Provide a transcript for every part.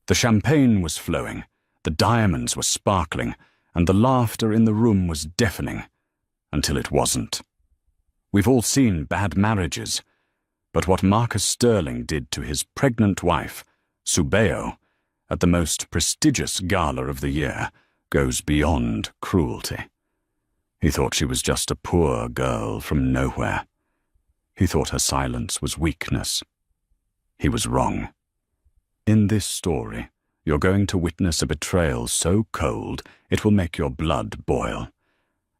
The champagne was flowing, the diamonds were sparkling, and the laughter in the room was deafening, until it wasn't. We've all seen bad marriages, but what Marcus Sterling did to his pregnant wife, Subeo, at the most prestigious gala of the year, goes beyond cruelty. He thought she was just a poor girl from nowhere. He thought her silence was weakness. He was wrong. In this story, you're going to witness a betrayal so cold it will make your blood boil,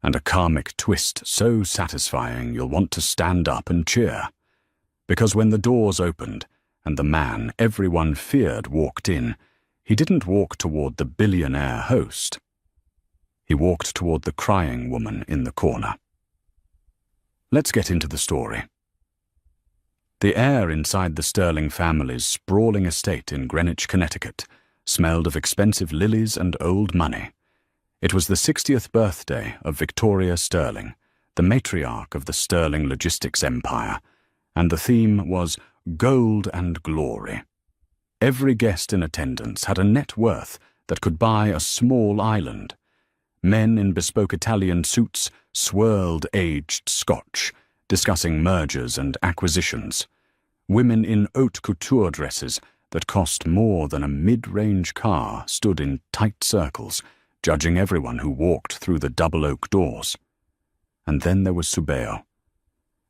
and a karmic twist so satisfying you'll want to stand up and cheer. Because when the doors opened and the man everyone feared walked in, he didn't walk toward the billionaire host. He walked toward the crying woman in the corner. Let's get into the story. The air inside the Sterling family's sprawling estate in Greenwich, Connecticut, smelled of expensive lilies and old money. It was the 60th birthday of Victoria Sterling, the matriarch of the Sterling logistics empire, and the theme was gold and glory. Every guest in attendance had a net worth that could buy a small island. Men in bespoke Italian suits swirled aged Scotch, discussing mergers and acquisitions. Women in haute couture dresses that cost more than a mid-range car stood in tight circles, judging everyone who walked through the double oak doors. And then there was Subeo.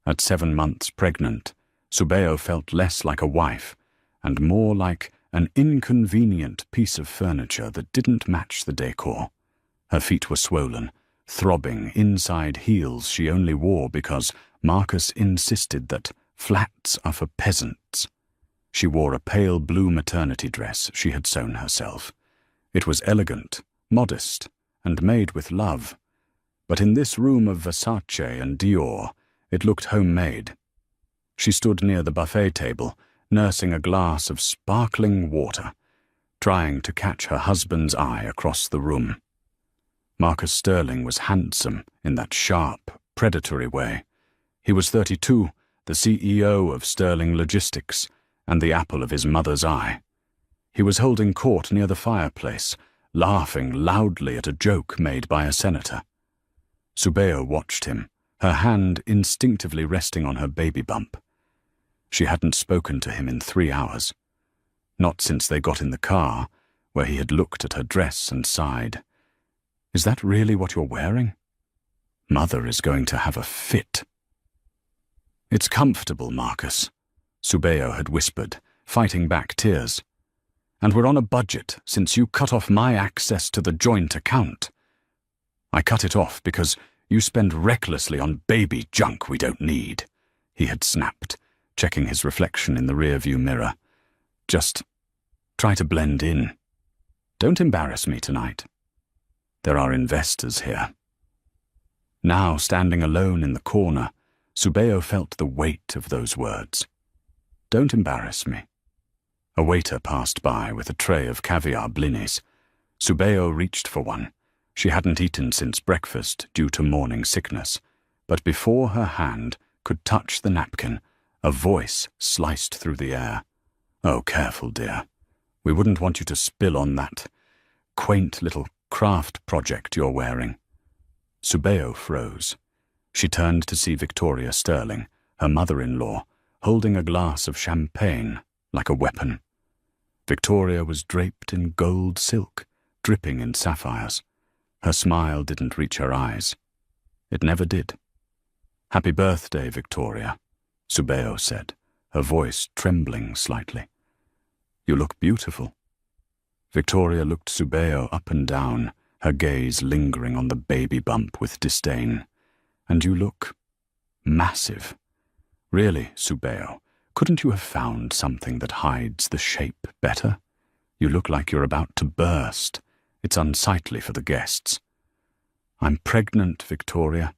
At 7 months pregnant, Subeo felt less like a wife and more like an inconvenient piece of furniture that didn't match the decor. Her feet were swollen, throbbing inside heels she only wore because Marcus insisted that flats are for peasants. She wore a pale blue maternity dress she had sewn herself. It was elegant, modest, and made with love. But in this room of Versace and Dior, it looked homemade. She stood near the buffet table, nursing a glass of sparkling water, trying to catch her husband's eye across the room. Marcus Sterling was handsome in that sharp, predatory way. He was 32, the CEO of Sterling Logistics, and the apple of his mother's eye. He was holding court near the fireplace, laughing loudly at a joke made by a senator. Subeo watched him, her hand instinctively resting on her baby bump. She hadn't spoken to him in 3 hours. Not since they got in the car, where he had looked at her dress and sighed. "Is that really what you're wearing? Mother is going to have a fit." "It's comfortable, Marcus," Subeo had whispered, fighting back tears. "And we're on a budget since you cut off my access to the joint account." "I cut it off because you spend recklessly on baby junk we don't need," he had snapped, checking his reflection in the rearview mirror. "Just try to blend in. Don't embarrass me tonight. There are investors here." Now, standing alone in the corner, Subeo felt the weight of those words. "Don't embarrass me." A waiter passed by with a tray of caviar blinis. Subeo reached for one. She hadn't eaten since breakfast due to morning sickness, but before her hand could touch the napkin, a voice sliced through the air. "Oh, careful, dear. We wouldn't want you to spill on that quaint little craft project you're wearing." Subeo froze. She turned to see Victoria Sterling, her mother-in-law, holding a glass of champagne like a weapon. Victoria was draped in gold silk, dripping in sapphires. Her smile didn't reach her eyes. It never did. "Happy birthday, Victoria," Subeo said, her voice trembling slightly. "You look beautiful." Victoria looked Subeo up and down, her gaze lingering on the baby bump with disdain. "And you look massive. Really, Subeo, couldn't you have found something that hides the shape better? You look like you're about to burst. It's unsightly for the guests." "I'm pregnant, Victoria.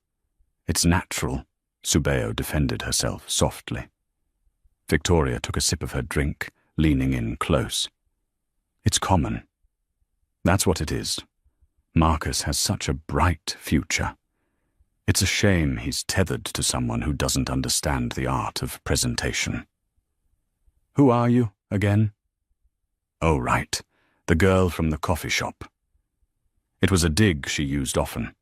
It's natural," Subeo defended herself softly. Victoria took a sip of her drink, leaning in close. "It's common. That's what it is. Marcus has such a bright future. It's a shame he's tethered to someone who doesn't understand the art of presentation." "Who are you, again?" "Oh, right. The girl from the coffee shop. It was a dig she used often.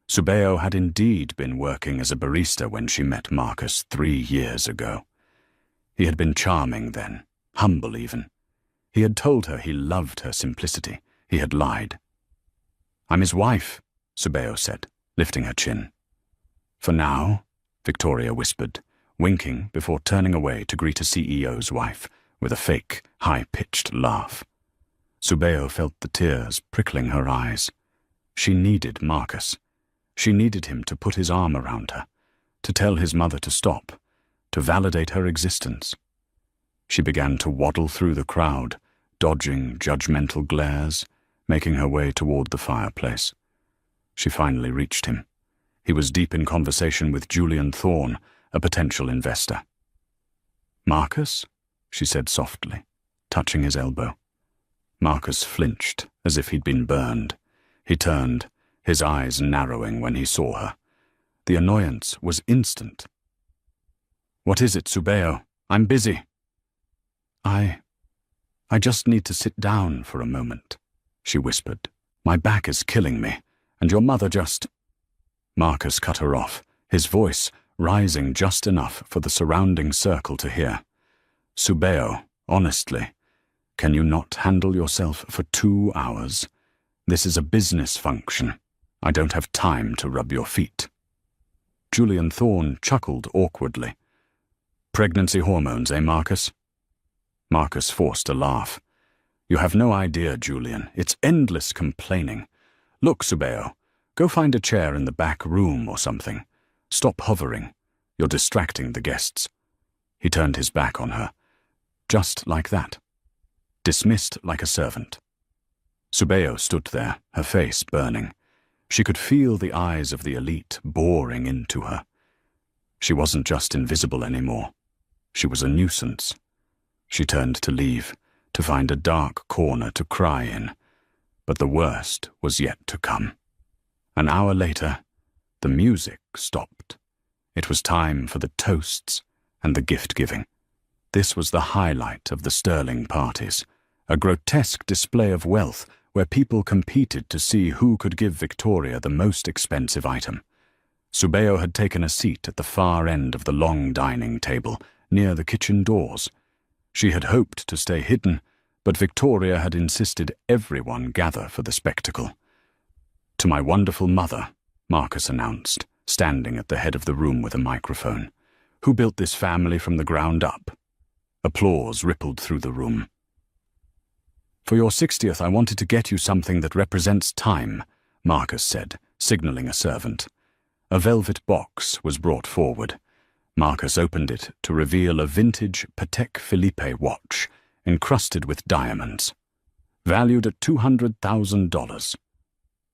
Subeo had indeed been working as a barista when she met Marcus 3 years ago. He had been charming then, humble even. He had told her he loved her simplicity. He had lied. "I'm his wife," Subeo said, lifting her chin. "For now," Victoria whispered, winking before turning away to greet a CEO's wife with a fake, high-pitched laugh. Subeo felt the tears prickling her eyes. She needed Marcus. She needed him to put his arm around her, to tell his mother to stop, to validate her existence. She began to waddle through the crowd, dodging judgmental glares, making her way toward the fireplace. She finally reached him. He was deep in conversation with Julian Thorne, a potential investor. "Marcus?" she said softly, touching his elbow. Marcus flinched, as if he'd been burned. He turned, his eyes narrowing when he saw her. The annoyance was instant. "What is it, Subeo? I'm busy." I just need to sit down for a moment," she whispered. "My back is killing me, and your mother just—" Marcus cut her off, his voice rising just enough for the surrounding circle to hear. "Subeo, honestly, can you not handle yourself for 2 hours? This is a business function. I don't have time to rub your feet." Julian Thorne chuckled awkwardly. "Pregnancy hormones, eh, Marcus?" Marcus forced a laugh. "You have no idea, Julian. It's endless complaining. Look, Subeo, go find a chair in the back room or something. Stop hovering. You're distracting the guests." He turned his back on her. Just like that. Dismissed like a servant. Subeo stood there, her face burning. She could feel the eyes of the elite boring into her. She wasn't just invisible anymore. She was a nuisance. She turned to leave, to find a dark corner to cry in. But the worst was yet to come. An hour later, the music stopped. It was time for the toasts and the gift-giving. This was the highlight of the Sterling parties, a grotesque display of wealth where people competed to see who could give Victoria the most expensive item. Subeo had taken a seat at the far end of the long dining table, near the kitchen doors. She had hoped to stay hidden, but Victoria had insisted everyone gather for the spectacle. "To my wonderful mother," Marcus announced, standing at the head of the room with a microphone, "who built this family from the ground up." Applause rippled through the room. "For your 60th, I wanted to get you something that represents time," Marcus said, signaling a servant. A velvet box was brought forward. Marcus opened it to reveal a vintage Patek Philippe watch, encrusted with diamonds, valued at $200,000.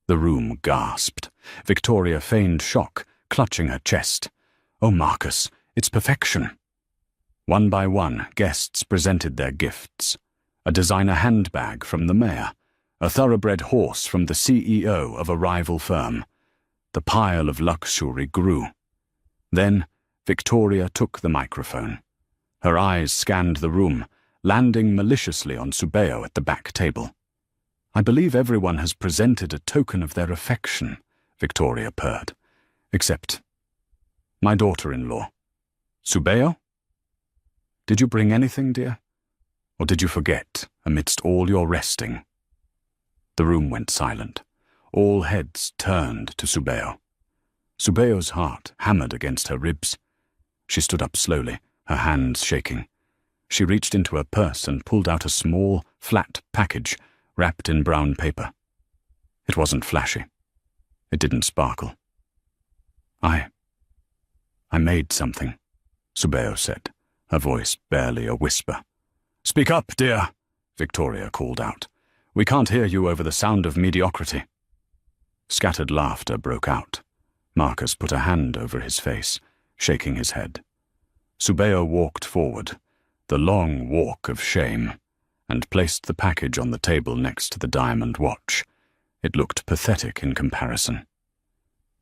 The room gasped. Victoria feigned shock, clutching her chest. "Oh, Marcus, it's perfection." One by one, guests presented their gifts. A designer handbag from the mayor, a thoroughbred horse from the CEO of a rival firm. The pile of luxury grew. Then, Victoria took the microphone. Her eyes scanned the room, landing maliciously on Subeo at the back table. "I believe everyone has presented a token of their affection," Victoria purred. "Except my daughter-in-law. Subeo? Did you bring anything, dear? Or did you forget amidst all your resting?" The room went silent. All heads turned to Subeo. Subeo's heart hammered against her ribs. She stood up slowly, her hands shaking. She reached into her purse and pulled out a small, flat package wrapped in brown paper. It wasn't flashy. It didn't sparkle. I made something," Subeo said, her voice barely a whisper. "Speak up, dear," Victoria called out. "We can't hear you over the sound of mediocrity." Scattered laughter broke out. Marcus put a hand over his face, shaking his head. Subeo walked forward, the long walk of shame, and placed the package on the table next to the diamond watch. It looked pathetic in comparison.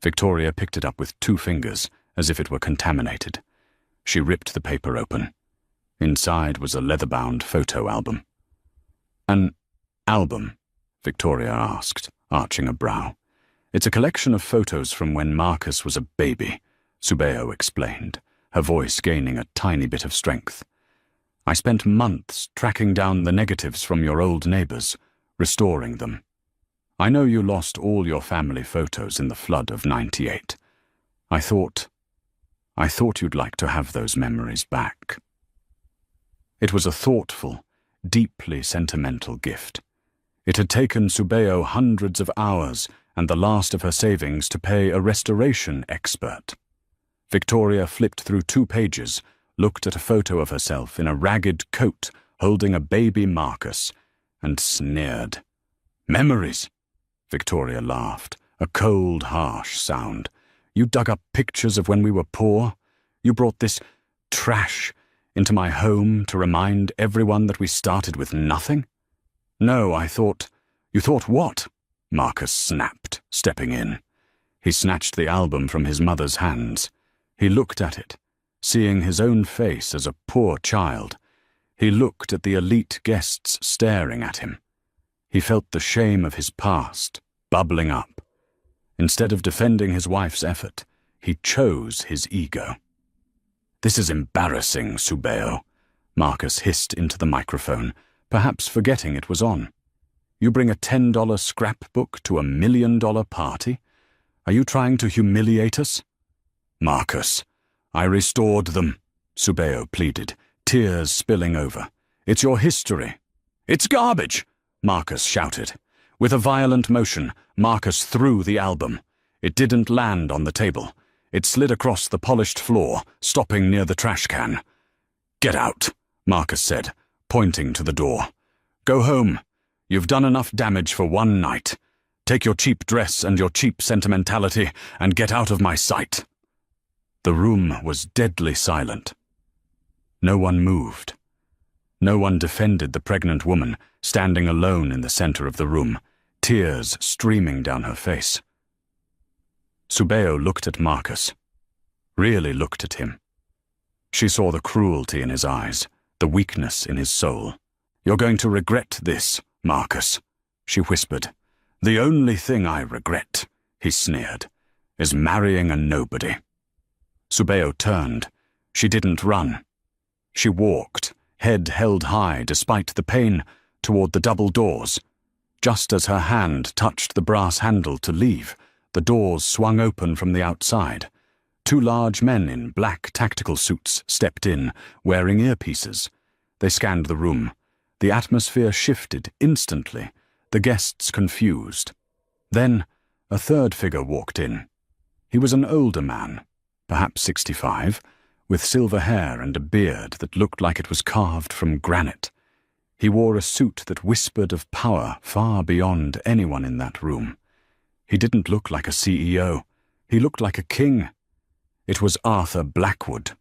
Victoria picked it up with 2 fingers, as if it were contaminated. She ripped the paper open. Inside was a leather-bound photo album. "An Album? Victoria asked, arching a brow. It's a collection of photos from when Marcus was a baby, Subeo explained, her voice gaining a tiny bit of strength. I spent months tracking down the negatives from your old neighbors, restoring them. I know you lost all your family photos in the flood of '98. I thought you'd like to have those memories back. It was a thoughtful, deeply sentimental gift. It had taken Subeo hundreds of hours and the last of her savings to pay a restoration expert. Victoria flipped through 2 pages, looked at a photo of herself in a ragged coat holding a baby Marcus, and sneered. Memories? Victoria laughed, a cold, harsh sound. You dug up pictures of when we were poor. You brought this trash into my home to remind everyone that we started with nothing? No, I thought... You thought what? Marcus snapped, stepping in. He snatched the album from his mother's hands. He looked at it, seeing his own face as a poor child. He looked at the elite guests staring at him. He felt the shame of his past bubbling up. Instead of defending his wife's effort, he chose his ego. This is embarrassing, Subeo, Marcus hissed into the microphone, perhaps forgetting it was on. You bring a $10 scrapbook to $1 million party? Are you trying to humiliate us? Marcus, I restored them, Subeo pleaded, tears spilling over. It's your history. It's garbage, Marcus shouted. With a violent motion, Marcus threw the album. It didn't land on the table. It slid across the polished floor, stopping near the trash can. Get out, Marcus said, pointing to the door. Go home. You've done enough damage for one night. Take your cheap dress and your cheap sentimentality and get out of my sight. The room was deadly silent. No one moved. No one defended the pregnant woman, standing alone in the center of the room, tears streaming down her face. Subeo looked at Marcus, really looked at him. She saw the cruelty in his eyes, the weakness in his soul. You're going to regret this, Marcus, she whispered. The only thing I regret, he sneered, is marrying a nobody. Subeo turned. She didn't run. She walked, head held high despite the pain, toward the double doors. Just as her hand touched the brass handle to leave, the doors swung open from the outside. 2 large men in black tactical suits stepped in, wearing earpieces. They scanned the room. The atmosphere shifted instantly, the guests confused. Then, a 3rd figure walked in. He was an older man, perhaps 65, with silver hair and a beard that looked like it was carved from granite. He wore a suit that whispered of power far beyond anyone in that room. He didn't look like a CEO. He looked like a king. It was Arthur Blackwood.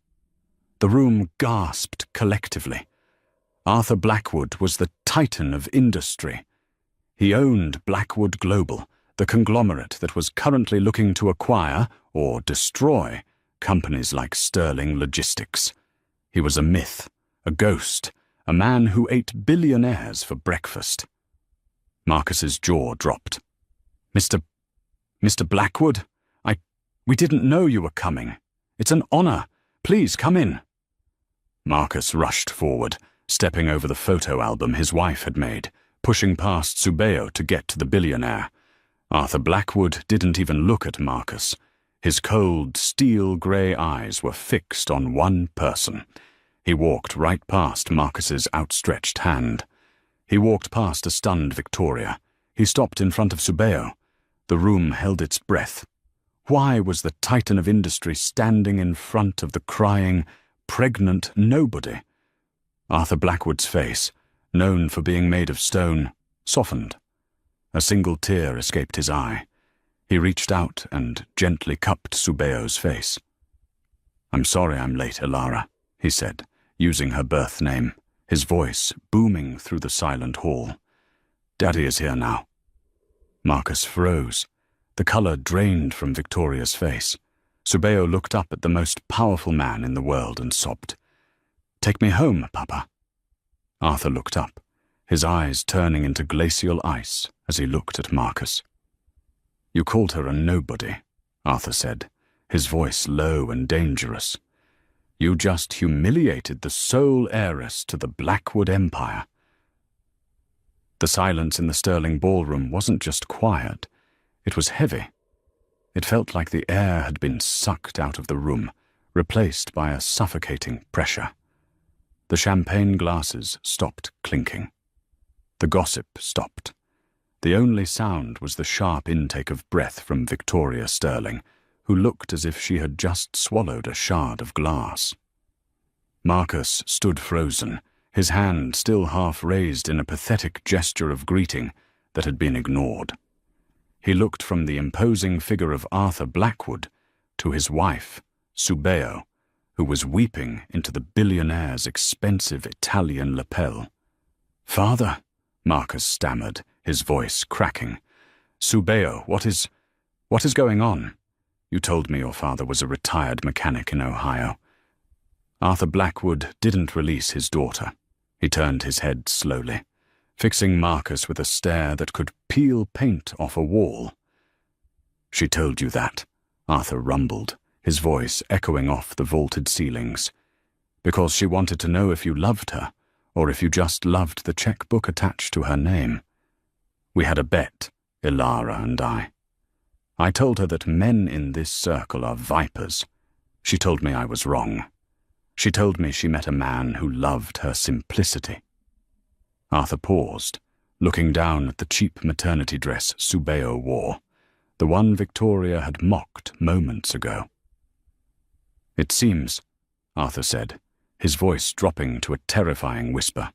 The room gasped collectively. Arthur Blackwood was the titan of industry. He owned Blackwood Global, the conglomerate that was currently looking to acquire, or destroy, companies like Sterling Logistics. He was a myth, a ghost, a man who ate billionaires for breakfast. Marcus's jaw dropped. Mr. Blackwood? We didn't know you were coming. It's an honor. Please come in. Marcus rushed forward, stepping over the photo album his wife had made, pushing past Subeo to get to the billionaire. Arthur Blackwood didn't even look at Marcus. His cold, steel-grey eyes were fixed on one person. He walked right past Marcus's outstretched hand. He walked past a stunned Victoria. He stopped in front of Subeo. The room held its breath. Why was the titan of industry standing in front of the crying, pregnant nobody? Arthur Blackwood's face, known for being made of stone, softened. A single tear escaped his eye. He reached out and gently cupped Subeo's face. I'm sorry I'm late, Elara, he said, using her birth name, his voice booming through the silent hall. Daddy is here now. Marcus froze. The color drained from Victoria's face. Subeo looked up at the most powerful man in the world and sobbed. Take me home, Papa. Arthur looked up. his eyes turning into glacial ice as he looked at Marcus. "You called her a nobody," Arthur said, his voice low and dangerous. "You just humiliated the sole heiress to the Blackwood Empire." The silence in the Sterling ballroom wasn't just quiet, it was heavy. It felt like the air had been sucked out of the room, replaced by a suffocating pressure. The champagne glasses stopped clinking. The gossip stopped. The only sound was the sharp intake of breath from Victoria Sterling, who looked as if she had just swallowed a shard of glass. Marcus stood frozen, his hand still half raised in a pathetic gesture of greeting that had been ignored. He looked from the imposing figure of Arthur Blackwood to his wife, Subeo, who was weeping into the billionaire's expensive Italian lapel. "Father," Marcus stammered, his voice cracking. "Subeo, what is going on? You told me your father was a retired mechanic in Ohio." Arthur Blackwood didn't release his daughter. He turned his head slowly, fixing Marcus with a stare that could peel paint off a wall. "She told you that," Arthur rumbled, his voice echoing off the vaulted ceilings, "because she wanted to know if you loved her, or if you just loved the checkbook attached to her name. We had a bet, Ilara and I. I told her that men in this circle are vipers. She told me I was wrong. She told me she met a man who loved her simplicity." Arthur paused, looking down at the cheap maternity dress Subeo wore, the one Victoria had mocked moments ago. "It seems," Arthur said, his voice dropping to a terrifying whisper,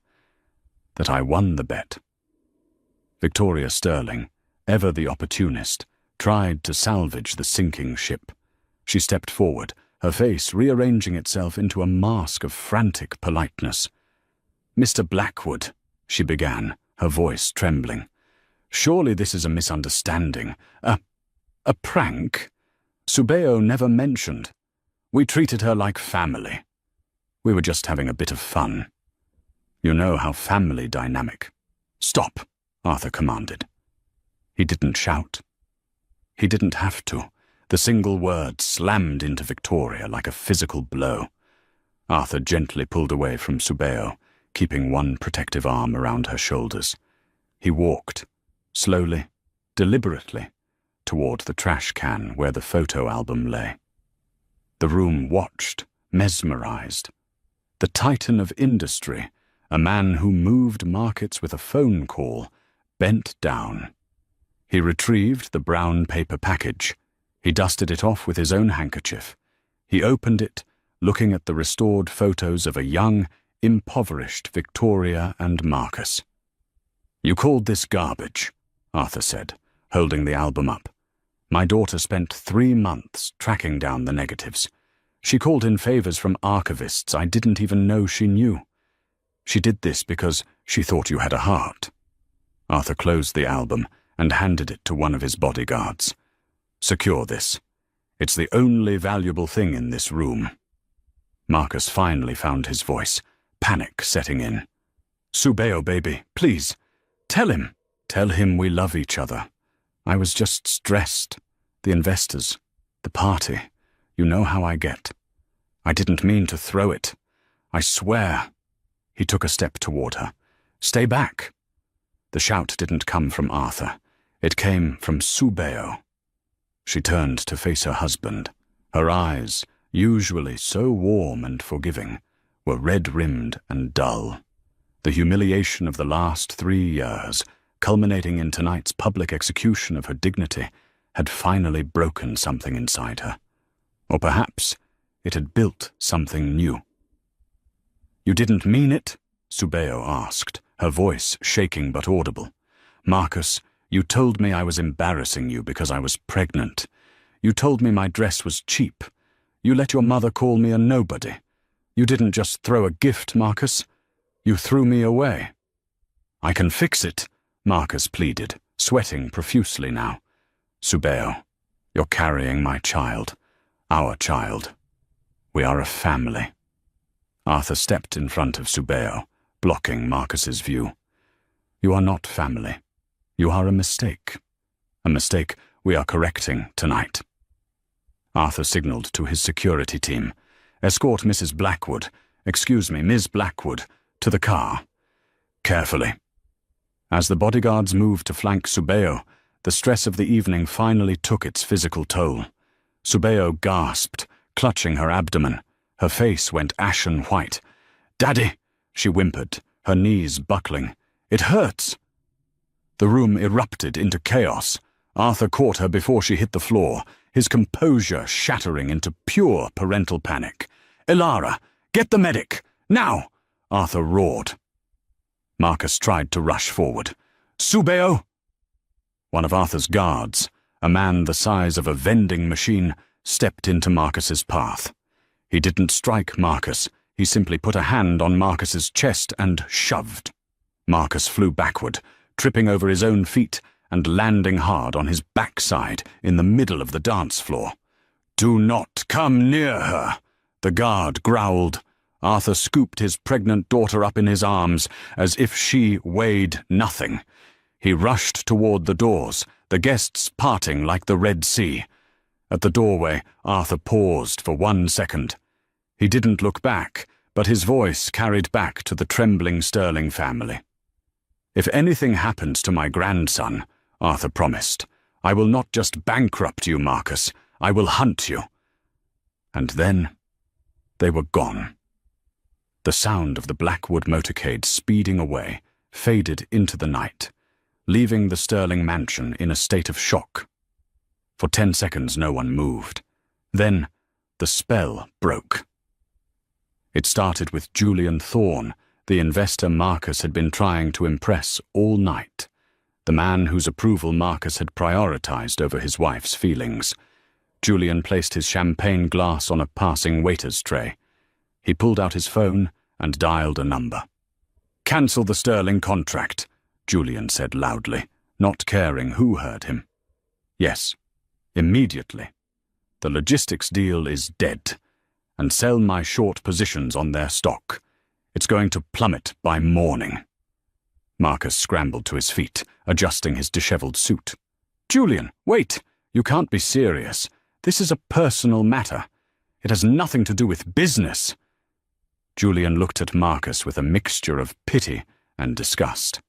"that I won the bet." Victoria Sterling, ever the opportunist, tried to salvage the sinking ship. She stepped forward, her face rearranging itself into a mask of frantic politeness. "Mr. Blackwood," she began, her voice trembling, "surely this is a misunderstanding. A prank? Subeo never mentioned. We treated her like family. We were just having a bit of fun. You know how family dynamic—" "Stop," Arthur commanded. He didn't shout. He didn't have to. The single word slammed into Victoria like a physical blow. Arthur gently pulled away from Subeo, keeping one protective arm around her shoulders. He walked, slowly, deliberately, toward the trash can where the photo album lay. The room watched, mesmerized. The titan of industry, a man who moved markets with a phone call, bent down. He retrieved the brown paper package. He dusted it off with his own handkerchief. He opened it, looking at the restored photos of a young, impoverished Victoria and Marcus. "You called this garbage," Arthur said, holding the album up. "My daughter spent 3 months tracking down the negatives. She called in favors from archivists I didn't even know she knew. She did this because she thought you had a heart." Arthur closed the album and handed it to one of his bodyguards. "Secure this. It's the only valuable thing in this room." Marcus finally found his voice, panic setting in. "Subeo, baby, please, tell him. Tell him we love each other. I was just stressed. The investors, the party. You know how I get. I didn't mean to throw it. I swear." He took a step toward her. "Stay back." The shout didn't come from Arthur. It came from Subeo. She turned to face her husband. Her eyes, usually so warm and forgiving, were red-rimmed and dull. The humiliation of the last 3 years, culminating in tonight's public execution of her dignity, had finally broken something inside her. Or perhaps it had built something new. "You didn't mean it?" Subeo asked, her voice shaking but audible. "Marcus, you told me I was embarrassing you because I was pregnant. You told me my dress was cheap. You let your mother call me a nobody. You didn't just throw a gift, Marcus. You threw me away." "I can fix it," Marcus pleaded, sweating profusely now. "Subeo, you're carrying my child, our child. We are a family." Arthur stepped in front of Subeo, blocking Marcus's view. You are not family. You are a mistake. A mistake we are correcting tonight. Arthur signaled to his security team. Escort Mrs. Blackwood, Ms. Blackwood, to the car. Carefully. As the bodyguards moved to flank Subeo, the stress of the evening finally took its physical toll. Subeo gasped, clutching her abdomen. Her face went ashen white. "Daddy," she whimpered, her knees buckling. "It hurts." The room erupted into chaos. Arthur caught her before she hit the floor, his composure shattering into pure parental panic. "Elara, get the medic! Now!" Arthur roared. Marcus tried to rush forward. "Subeo!" One of Arthur's guards, a man the size of a vending machine, stepped into Marcus's path. He didn't strike Marcus. He simply put a hand on Marcus's chest and shoved. Marcus flew backward, tripping over his own feet and landing hard on his backside in the middle of the dance floor. "Do not come near her," the guard growled. Arthur scooped his pregnant daughter up in his arms as if she weighed nothing. He rushed toward the doors, the guests parting like the Red Sea. At the doorway, Arthur paused for 1 second. He didn't look back, but his voice carried back to the trembling Sterling family. "If anything happens to my grandson," Arthur promised, "I will not just bankrupt you, Marcus. I will hunt you." And then they were gone. The sound of the Blackwood motorcade speeding away faded into the night, leaving the Sterling mansion in a state of shock. For 10 seconds no one moved. Then the spell broke. It started with Julian Thorne, the investor Marcus had been trying to impress all night, the man whose approval Marcus had prioritized over his wife's feelings. Julian placed his champagne glass on a passing waiter's tray. He pulled out his phone and dialed a number. "Cancel the Sterling contract," Julian said loudly, not caring who heard him. "Yes, immediately. The logistics deal is dead, and sell my short positions on their stock. It's going to plummet by morning." Marcus scrambled to his feet, adjusting his disheveled suit. "Julian, wait! You can't be serious. This is a personal matter. It has nothing to do with business." Julian looked at Marcus with a mixture of pity and disgust.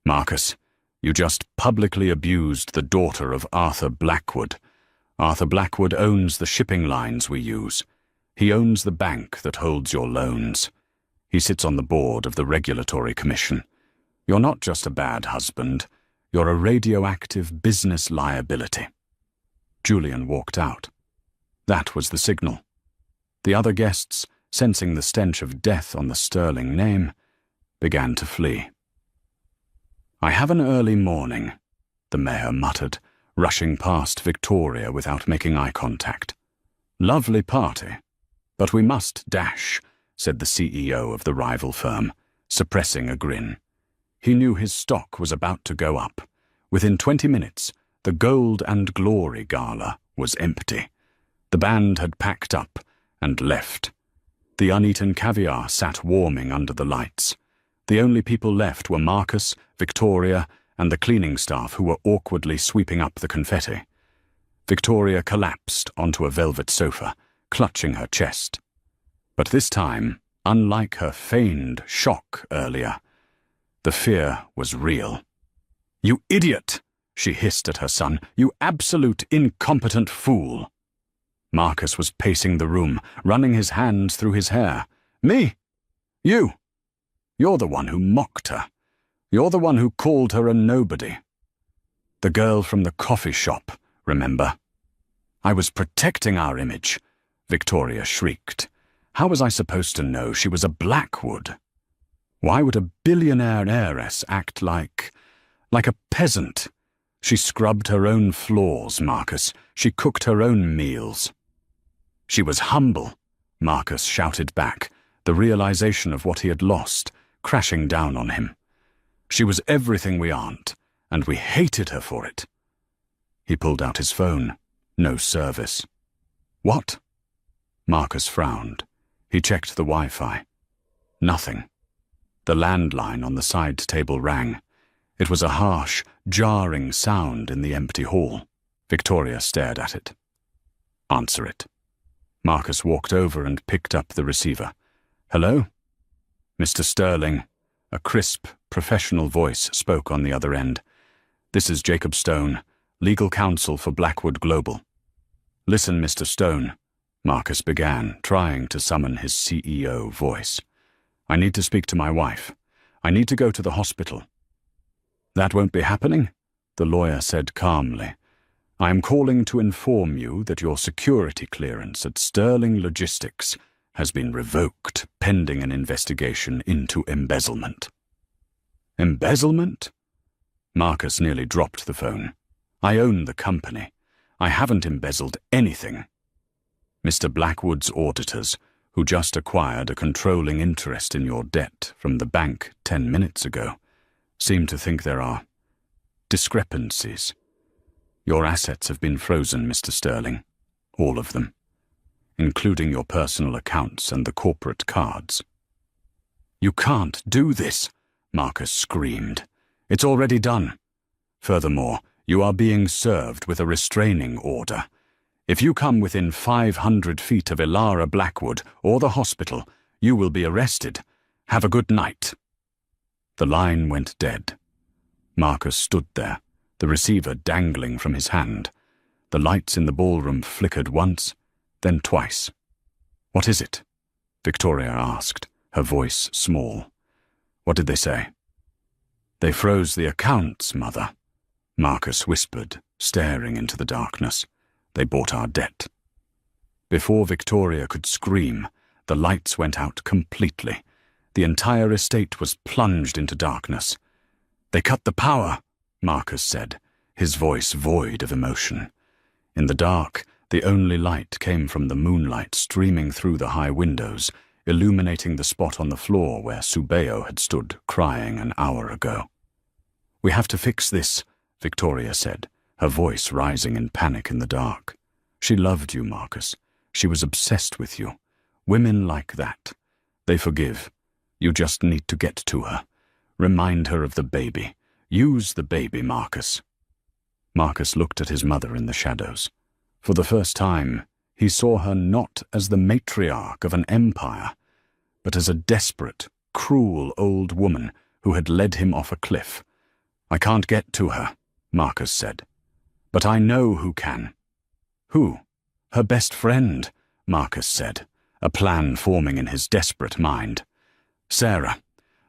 "Marcus, you just publicly abused the daughter of Arthur Blackwood. Arthur Blackwood owns the shipping lines we use. He owns the bank that holds your loans. He sits on the board of the Regulatory Commission. You're not just a bad husband. You're a radioactive business liability." Julian walked out. That was the signal. The other guests, sensing the stench of death on the Sterling name, began to flee. "I have an early morning," the mayor muttered, rushing past Victoria without making eye contact. "Lovely party. But we must dash," said the CEO of the rival firm, suppressing a grin. He knew his stock was about to go up. Within 20 minutes, the Gold and Glory Gala was empty. The band had packed up and left. The uneaten caviar sat warming under the lights. The only people left were Marcus, Victoria, and the cleaning staff who were awkwardly sweeping up the confetti. Victoria collapsed onto a velvet sofa, clutching her chest. But this time, unlike her feigned shock earlier, the fear was real. "You idiot!" she hissed at her son. "You absolute incompetent fool!" Marcus was pacing the room, running his hands through his hair. "Me? You? You're the one who mocked her. You're the one who called her a nobody. The girl from the coffee shop, remember? I was protecting our image," Victoria shrieked. "How was I supposed to know she was a Blackwood? Why would a billionaire heiress act like a peasant? She scrubbed her own floors, Marcus. She cooked her own meals." "She was humble," Marcus shouted back, the realization of what he had lost crashing down on him. "She was everything we aren't, and we hated her for it." He pulled out his phone. No service. "What?" Marcus frowned. He checked the Wi-Fi. Nothing. The landline on the side table rang. It was a harsh, jarring sound in the empty hall. Victoria stared at it. "Answer it." Marcus walked over and picked up the receiver. "Hello?" "Mr. Sterling." A crisp, professional voice spoke on the other end. "This is Jacob Stone, legal counsel for Blackwood Global." "Listen, Mr. Stone," Marcus began, trying to summon his CEO voice. "I need to speak to my wife. I need to go to the hospital." "That won't be happening," the lawyer said calmly. "I am calling to inform you that your security clearance at Sterling Logistics has been revoked pending an investigation into embezzlement." "Embezzlement?" Marcus nearly dropped the phone. "I own the company. I haven't embezzled anything." "Mr. Blackwood's auditors, who just acquired a controlling interest in your debt from the bank 10 minutes ago, seem to think there are discrepancies. Your assets have been frozen, Mr. Sterling. All of them, including your personal accounts and the corporate cards." "You can't do this," Marcus screamed. "It's already done. Furthermore, you are being served with a restraining order. If you come within 500 feet of Ilara Blackwood or the hospital, you will be arrested. Have a good night." The line went dead. Marcus stood there, the receiver dangling from his hand. The lights in the ballroom flickered once, then twice. "What is it?" Victoria asked, her voice small. "What did they say?" "They froze the accounts, Mother," Marcus whispered, staring into the darkness. "They bought our debt." Before Victoria could scream, the lights went out completely. The entire estate was plunged into darkness. "They cut the power," Marcus said, his voice void of emotion. In the dark, the only light came from the moonlight streaming through the high windows, illuminating the spot on the floor where Subeo had stood crying an hour ago. "We have to fix this," Victoria said, her voice rising in panic in the dark. "She loved you, Marcus. She was obsessed with you. Women like that. They forgive. You just need to get to her. Remind her of the baby. Use the baby, Marcus." Marcus looked at his mother in the shadows. For the first time, he saw her not as the matriarch of an empire, but as a desperate, cruel old woman who had led him off a cliff. "I can't get to her," Marcus said. "But I know who can." "Who?" "Her best friend," Marcus said, a plan forming in his desperate mind. "Sarah.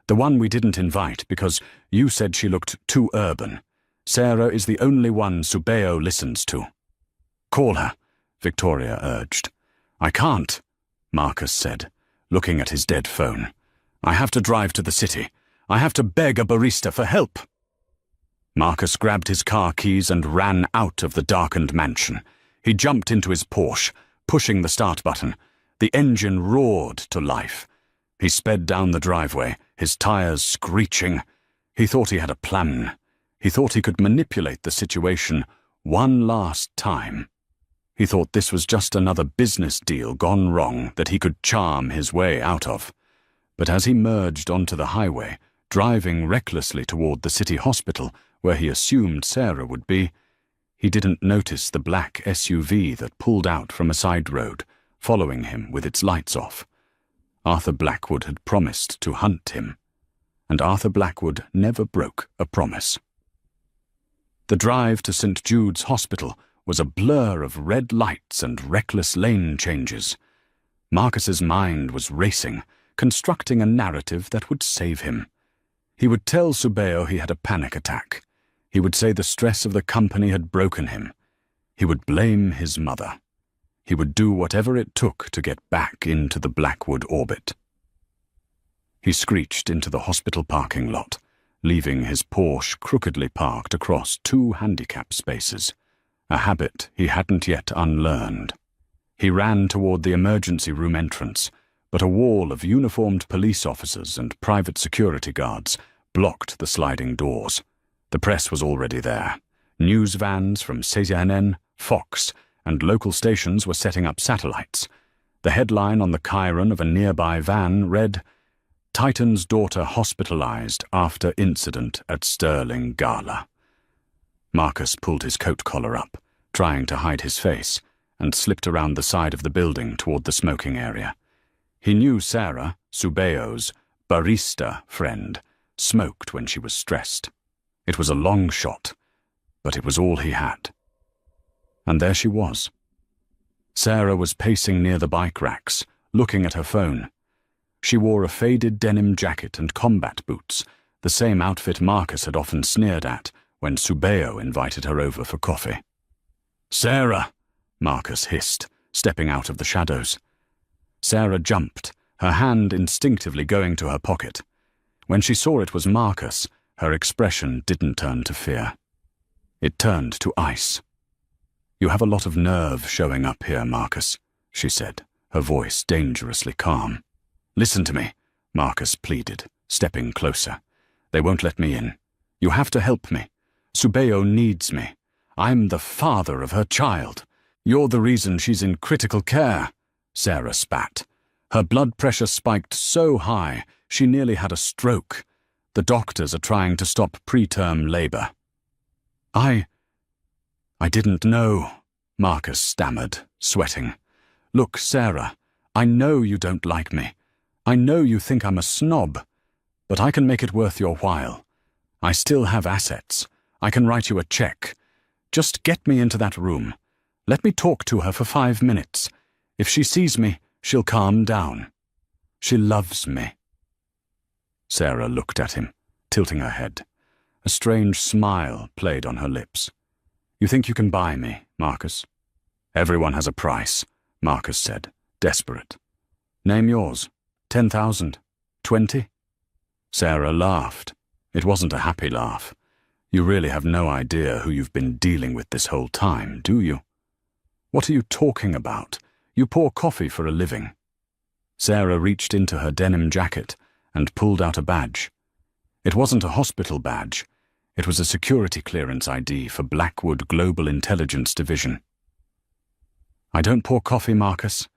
The one we didn't invite because you said she looked too urban. Sarah is the only one Subeo listens to." "Call her," Victoria urged. "I can't," Marcus said, looking at his dead phone. "I have to drive to the city. I have to beg a barista for help." Marcus grabbed his car keys and ran out of the darkened mansion. He jumped into his Porsche, pushing the start button. The engine roared to life. He sped down the driveway, his tires screeching. He thought he had a plan. He thought he could manipulate the situation one last time. He thought this was just another business deal gone wrong that he could charm his way out of. But as he merged onto the highway, driving recklessly toward the city hospital, where he assumed Sarah would be, he didn't notice the black SUV that pulled out from a side road, following him with its lights off. Arthur Blackwood had promised to hunt him, and Arthur Blackwood never broke a promise. The drive to St. Jude's Hospital was a blur of red lights and reckless lane changes. Marcus's mind was racing, constructing a narrative that would save him. He would tell Subeo he had a panic attack. He would say the stress of the company had broken him. He would blame his mother. He would do whatever it took to get back into the Blackwood orbit. He screeched into the hospital parking lot, leaving his Porsche crookedly parked across 2 handicap spaces, a habit he hadn't yet unlearned. He ran toward the emergency room entrance, but a wall of uniformed police officers and private security guards blocked the sliding doors. The press was already there. News vans from CNN, Fox, and local stations were setting up satellites. The headline on the chyron of a nearby van read, Titan's daughter hospitalized after incident at Sterling Gala. Marcus pulled his coat collar up, trying to hide his face, and slipped around the side of the building toward the smoking area. He knew Sarah, Subeo's barista friend, smoked when she was stressed. It was a long shot, but it was all he had. And there she was. Sarah was pacing near the bike racks, looking at her phone. She wore a faded denim jacket and combat boots, the same outfit Marcus had often sneered at when Subeo invited her over for coffee. "Sarah!" Marcus hissed, stepping out of the shadows. Sarah jumped, her hand instinctively going to her pocket. When she saw it was Marcus, her expression didn't turn to fear. It turned to ice. "You have a lot of nerve showing up here, Marcus," she said, her voice dangerously calm. "Listen to me," Marcus pleaded, stepping closer. "They won't let me in. You have to help me. Subeo needs me. I'm the father of her child. You're the reason she's in critical care." Sarah spat. Her blood pressure spiked so high she nearly had a stroke. The doctors are trying to stop preterm labor. I didn't know," Marcus stammered, sweating. "Look, Sarah, I know you don't like me. I know you think I'm a snob, but I can make it worth your while. I still have assets. I can write you a check. Just get me into that room. Let me talk to her for 5 minutes. If she sees me, she'll calm down. She loves me." Sarah looked at him, tilting her head. A strange smile played on her lips. "You think you can buy me, Marcus?" "Everyone has a price," Marcus said, desperate. "Name yours. 10,000? 20? Sarah laughed. It wasn't a happy laugh. "You really have no idea who you've been dealing with this whole time, do you?" "What are you talking about? You pour coffee for a living." Sarah reached into her denim jacket and pulled out a badge. It wasn't a hospital badge. It was a security clearance ID for Blackwood Global Intelligence Division. "I don't pour coffee, Marcus,"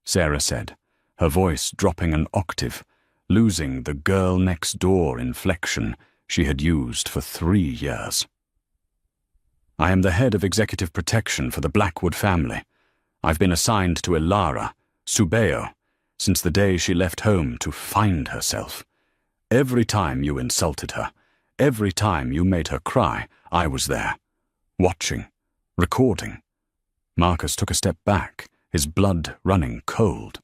Sarah said, her voice dropping an octave, losing the girl-next-door inflection she had used for 3 years. "I am the head of executive protection for the Blackwood family. I've been assigned to Ilara, Subeo, since the day she left home to find herself. Every time you insulted her, every time you made her cry, I was there, watching, recording." Marcus took a step back, his blood running cold.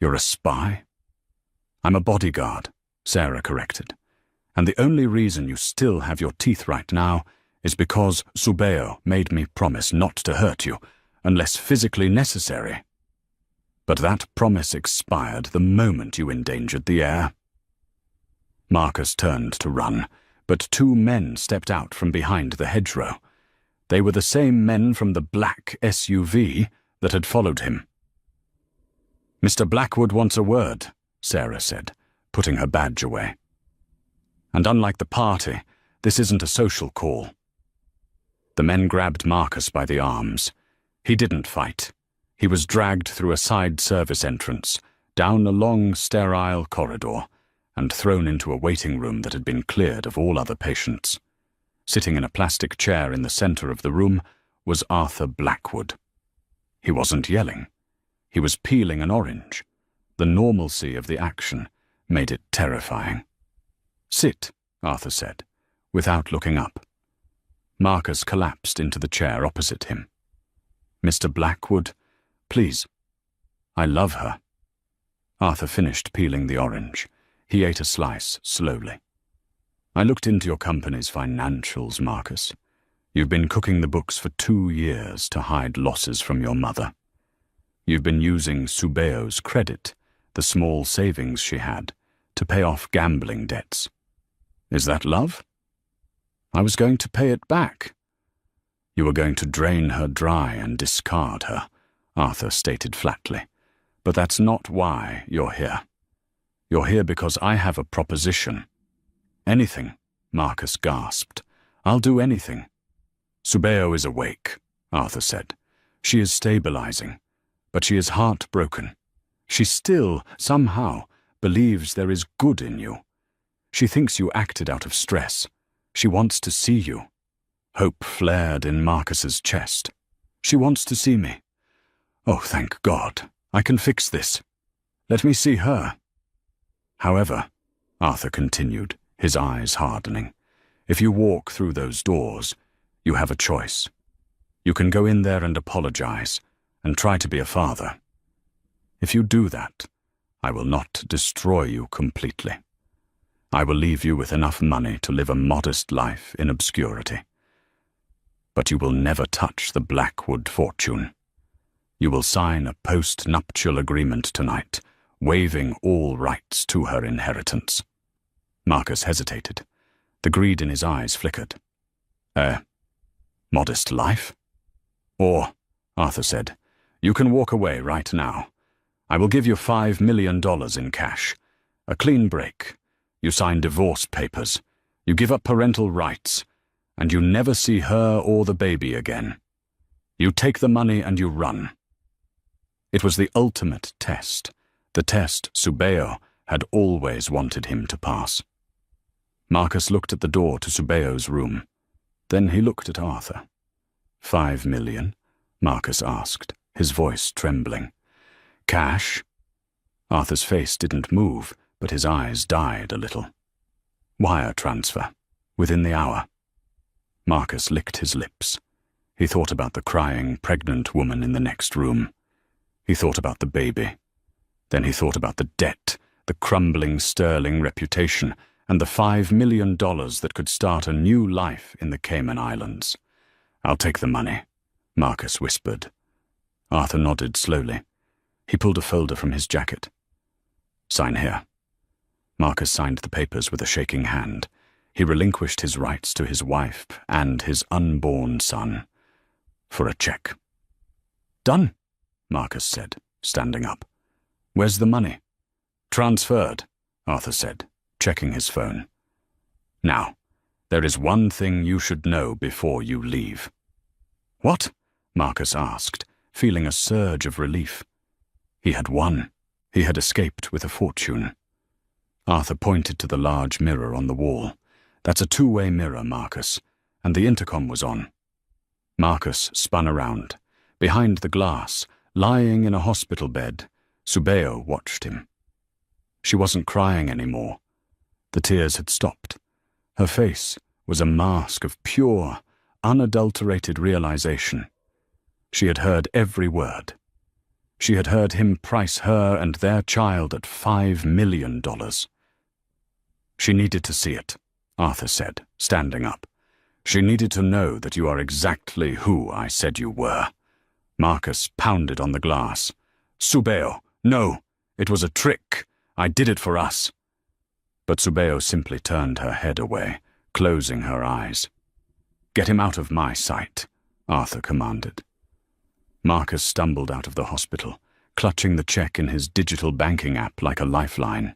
You're a spy?" "I'm a bodyguard," Sarah corrected. "And the only reason you still have your teeth right now is because Subeo made me promise not to hurt you, unless physically necessary. But that promise expired the moment you endangered the air." Marcus turned to run, but 2 men stepped out from behind the hedgerow. They were the same men from the black SUV that had followed him. "Mr. Blackwood wants a word," Sarah said, putting her badge away. "And unlike the party, this isn't a social call." The men grabbed Marcus by the arms. He didn't fight. He was dragged through a side service entrance, down a long, sterile corridor, and thrown into a waiting room that had been cleared of all other patients. Sitting in a plastic chair in the center of the room was Arthur Blackwood. He wasn't yelling. He was peeling an orange. The normalcy of the action made it terrifying. "Sit," Arthur said, without looking up. Marcus collapsed into the chair opposite him. "Mr. Blackwood, please. I love her." Arthur finished peeling the orange. He ate a slice slowly. "I looked into your company's financials, Marcus. You've been cooking the books for 2 years to hide losses from your mother. You've been using Subeo's credit, the small savings she had, to pay off gambling debts. Is that love?" "I was going to pay it back." "You were going to drain her dry and discard her," Arthur stated flatly. "But that's not why you're here. You're here because I have a proposition." "Anything," Marcus gasped. "I'll do anything." "Subeo is awake," Arthur said. "She is stabilizing, but she is heartbroken. She still, somehow, believes there is good in you. She thinks you acted out of stress. She wants to see you. Hope flared in Marcus's chest. She wants to see me. Oh, thank God. I can fix this. Let me see her. However, Arthur continued, his eyes hardening, if you walk through those doors, you have a choice. You can go in there and apologize, and try to be a father. If you do that, I will not destroy you completely. I will leave you with enough money to live a modest life in obscurity. But you will never touch the Blackwood fortune. You will sign a post-nuptial agreement tonight, waiving all rights to her inheritance. Marcus hesitated. The greed in his eyes flickered. Modest life? Or, Arthur said, you can walk away right now. I will give you $5 million in cash. A clean break. You sign divorce papers. You give up parental rights. And you never see her or the baby again. You take the money and you run. It was the ultimate test, the test Subeo had always wanted him to pass. Marcus looked at the door to Subeo's room. Then he looked at Arthur. $5 million? Marcus asked, his voice trembling. Cash? Arthur's face didn't move, but his eyes died a little. Wire transfer, within the hour. Marcus licked his lips. He thought about the crying, pregnant woman in the next room. He thought about the baby. Then he thought about the debt, the crumbling sterling reputation, and the $5 million that could start a new life in the Cayman Islands. I'll take the money, Marcus whispered. Arthur nodded slowly. He pulled a folder from his jacket. Sign here. Marcus signed the papers with a shaking hand. He relinquished his rights to his wife and his unborn son. For a check. Done, Marcus said, standing up. Where's the money? Transferred, Arthur said, checking his phone. Now, there is one thing you should know before you leave. What? Marcus asked, feeling a surge of relief. He had won. He had escaped with a fortune. Arthur pointed to the large mirror on the wall. That's a two-way mirror, Marcus, and the intercom was on. Marcus spun around. Behind the glass, lying in a hospital bed, Subeo watched him. She wasn't crying anymore. The tears had stopped. Her face was a mask of pure, unadulterated realization. She had heard every word. She had heard him price her and their child at $5 million. She needed to see it, Arthur said, standing up. She needed to know that you are exactly who I said you were. Marcus pounded on the glass. Subeo, no, it was a trick. I did it for us. But Subeo simply turned her head away, closing her eyes. Get him out of my sight, Arthur commanded. Marcus stumbled out of the hospital, clutching the check in his digital banking app like a lifeline.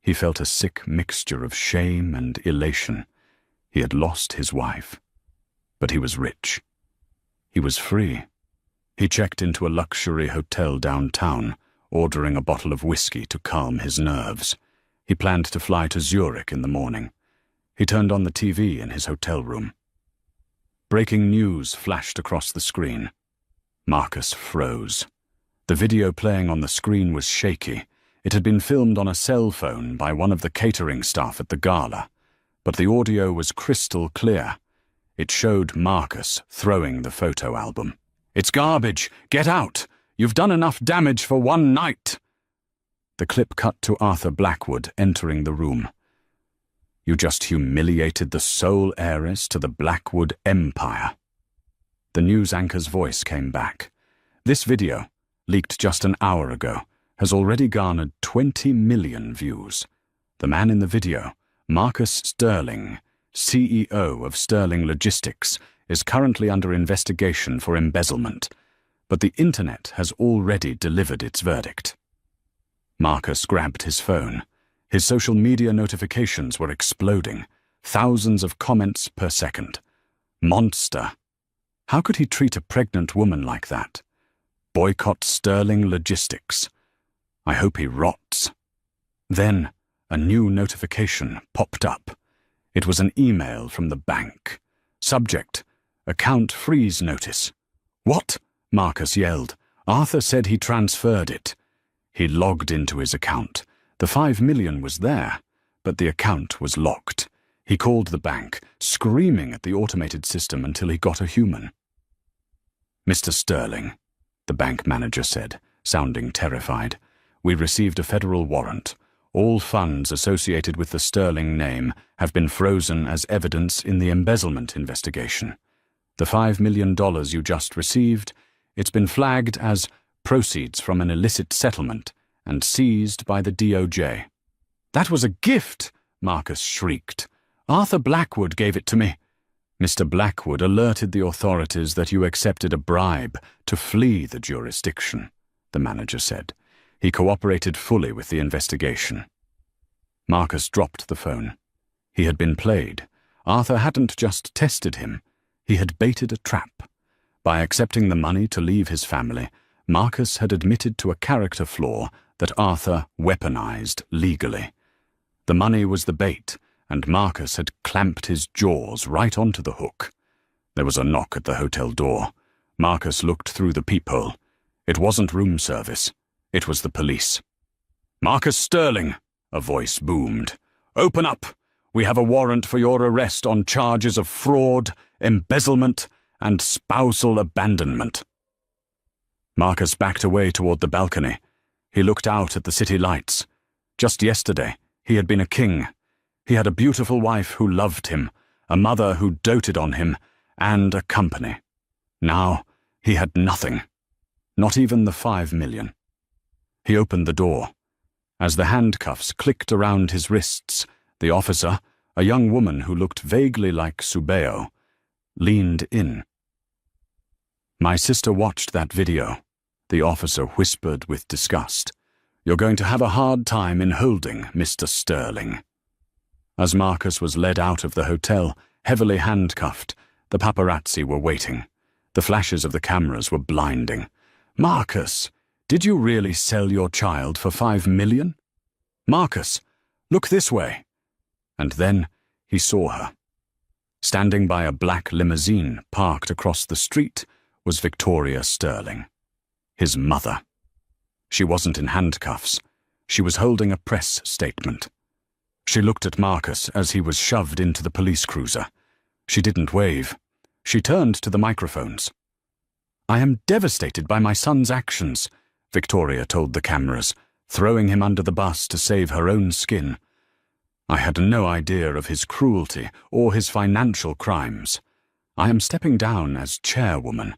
He felt a sick mixture of shame and elation. He had lost his wife, but he was rich. He was free. He checked into a luxury hotel downtown, ordering a bottle of whiskey to calm his nerves. He planned to fly to Zurich in the morning. He turned on the TV in his hotel room. Breaking news flashed across the screen. Marcus froze. The video playing on the screen was shaky. It had been filmed on a cell phone by one of the catering staff at the gala, but the audio was crystal clear. It showed Marcus throwing the photo album. It's garbage! Get out! You've done enough damage for one night! The clip cut to Arthur Blackwood entering the room. You just humiliated the sole heiress to the Blackwood Empire. The news anchor's voice came back. This video, leaked just an hour ago, has already garnered 20 million views. The man in the video, Marcus Sterling, CEO of Sterling Logistics, is currently under investigation for embezzlement, but the internet has already delivered its verdict. Marcus grabbed his phone. His social media notifications were exploding, thousands of comments per second. Monster. How could he treat a pregnant woman like that? Boycott Sterling Logistics. I hope he rots. Then a new notification popped up. It was an email from the bank. Subject: account freeze notice. What? Marcus yelled. Arthur said he transferred it. He logged into his account. The $5 million was there, but the account was locked. He called the bank, screaming at the automated system until he got a human. Mr. Sterling, the bank manager said, sounding terrified, we received a federal warrant. All funds associated with the Sterling name have been frozen as evidence in the embezzlement investigation. The $5 million you just received, it's been flagged as proceeds from an illicit settlement and seized by the DOJ. That was a gift, Marcus shrieked. Arthur Blackwood gave it to me. Mr. Blackwood alerted the authorities that you accepted a bribe to flee the jurisdiction, the manager said. He cooperated fully with the investigation. Marcus dropped the phone. He had been played. Arthur hadn't just tested him. He had baited a trap. By accepting the money to leave his family, Marcus had admitted to a character flaw that Arthur weaponized legally. The money was the bait, and Marcus had clamped his jaws right onto the hook. There was a knock at the hotel door. Marcus looked through the peephole. It wasn't room service. It was the police. Marcus Sterling, a voice boomed. Open up. We have a warrant for your arrest on charges of fraud, embezzlement, and spousal abandonment. Marcus backed away toward the balcony. He looked out at the city lights. Just yesterday, he had been a king. He had a beautiful wife who loved him, a mother who doted on him, and a company. Now, he had nothing. Not even the $5 million. He opened the door. As the handcuffs clicked around his wrists, the officer, a young woman who looked vaguely like Subeo, leaned in. My sister watched that video, the officer whispered with disgust. You're going to have a hard time in holding, Mr. Sterling. As Marcus was led out of the hotel, heavily handcuffed, the paparazzi were waiting. The flashes of the cameras were blinding. Marcus! Did you really sell your child for $5 million? Marcus, look this way. And then he saw her. Standing by a black limousine parked across the street was Victoria Sterling, his mother. She wasn't in handcuffs. She was holding a press statement. She looked at Marcus as he was shoved into the police cruiser. She didn't wave. She turned to the microphones. I am devastated by my son's actions, Victoria told the cameras, throwing him under the bus to save her own skin. I had no idea of his cruelty or his financial crimes. I am stepping down as chairwoman,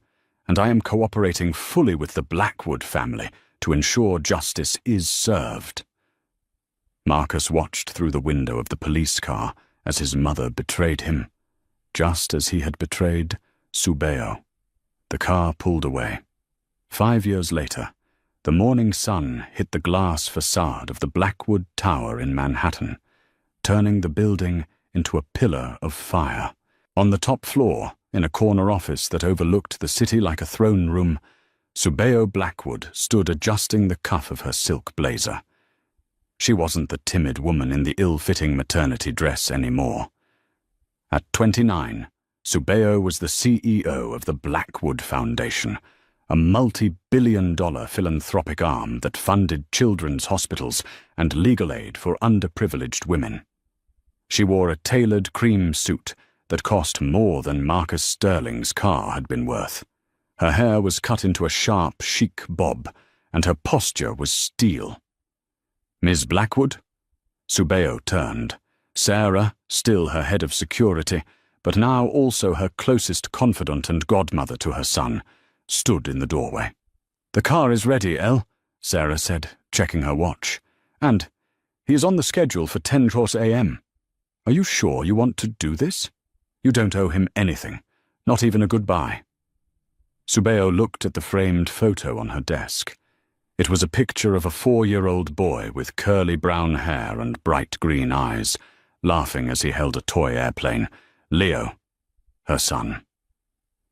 and I am cooperating fully with the Blackwood family to ensure justice is served. Marcus watched through the window of the police car as his mother betrayed him, just as he had betrayed Subeo. The car pulled away. 5 years later, the morning sun hit the glass facade of the Blackwood Tower in Manhattan, turning the building into a pillar of fire. On the top floor, in a corner office that overlooked the city like a throne room, Subeo Blackwood stood adjusting the cuff of her silk blazer. She wasn't the timid woman in the ill-fitting maternity dress anymore. At 29, Subeo was the CEO of the Blackwood Foundation, a multi-billion-dollar philanthropic arm that funded children's hospitals and legal aid for underprivileged women. She wore a tailored cream suit that cost more than Marcus Sterling's car had been worth. Her hair was cut into a sharp, chic bob, and her posture was steel. Ms. Blackwood? Subeo turned. Sarah, still her head of security, but now also her closest confidant and godmother to her son, stood in the doorway. The car is ready, Elle, Sarah said, checking her watch. And he is on the schedule for 10 a.m. Are you sure you want to do this? You don't owe him anything, not even a goodbye. Subeo looked at the framed photo on her desk. It was a picture of a 4-year-old boy with curly brown hair and bright green eyes, laughing as he held a toy airplane, Leo, her son.